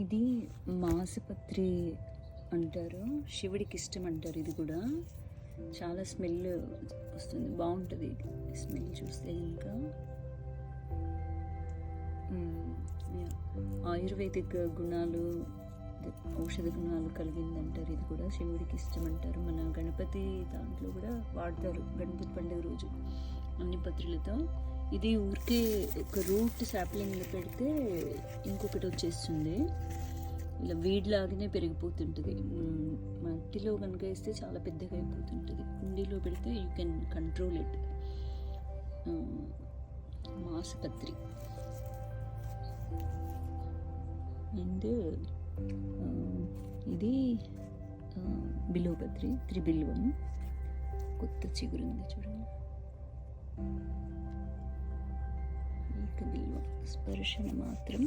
ఇది మాసపత్రి అంటారు, శివుడికి ఇష్టం అంటారు. ఇది కూడా చాలా స్మెల్ వస్తుంది, బాగుంటుంది స్మెల్ చూస్తే. ఇంకా ఆయుర్వేదిక్ గుణాలు, ఔషధ గుణాలు కలిగిందంటారు. ఇది కూడా శివుడికి ఇష్టం అంటారు. మన గణపతి దాంట్లో కూడా వాడతారు, గణపతి పండుగ రోజు అన్ని పత్రులతో. ఇది ఊరికే ఒక రూట్ సాప్లింగ్ పెడితే ఇంకొకటి వచ్చేస్తుంది, ఇలా వీడ్లాగానే పెరిగిపోతుంటుంది. మట్టిలో కనుక వేస్తే చాలా పెద్దగా అయిపోతుంటుంది, కుండీలో పెడితే యూ కెన్ కంట్రోల్ ఇట్. మాసపత్రి అండ్ ఇది బిల్వపత్రి, త్రిబిల్వం. కొత్త చిగురుంది చూడండి. బిల్వం స్పర్శన మాత్రం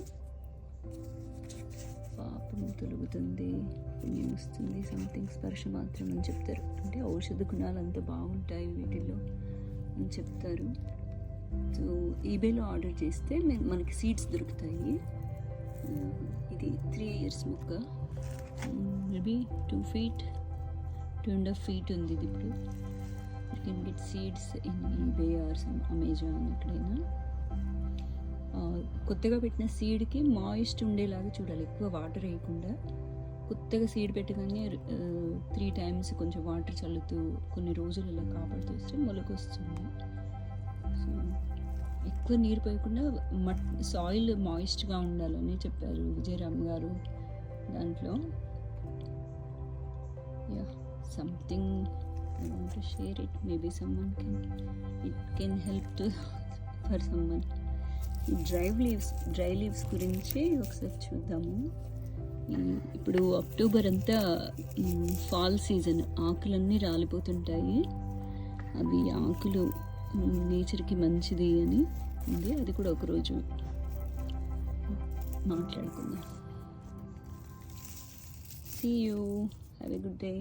పాపం తొలుగుతుంది, పుణ్యం వస్తుంది, సంథింగ్. స్పర్శ మాత్రం అని చెప్తారు, అంటే ఔషధ గుణాలు అంత బాగుంటాయి వీటిల్లో అని చెప్తారు. సో ఈబేలో ఆర్డర్ చేస్తే మనకి సీడ్స్ దొరుకుతాయి. ఇది 3 years మొక్క, మేబీ 2 feet 2.5 feet ఉంది ఇది. ఇప్పుడు you can get seeds in eBay or some Amazon, ఎక్కడైనా. కొత్తగా పెట్టిన సీడ్కి మాయిస్ట్ ఉండేలాగా చూడాలి, ఎక్కువ వాటర్ వేయకుండా. కొత్తగా సీడ్ పెట్టగానే 3 times కొంచెం వాటర్ చల్లుతూ కొన్ని రోజులు అలా కాపాడుతూ వస్తే మొలక వస్తుంది. సో ఎక్కువ నీరు పోయకుండా సాయిల్ మాయిస్ట్గా ఉండాలని చెప్పారు విజయరామ్ గారు దాంట్లో. Yeah, something I want to share it, maybe someone can help to for someone. ఈ డ్రై లీవ్స్ గురించి ఒకసారి చూద్దాము. ఇప్పుడు అక్టోబర్ అంతా ఫాల్ సీజన్, ఆకులన్నీ రాలిపోతుంటాయి. అవి ఆకులు నేచర్కి మంచిది అని ఉంది, అది కూడా ఒకరోజు మాట్లాడుకుందాం. See you. Have a good day.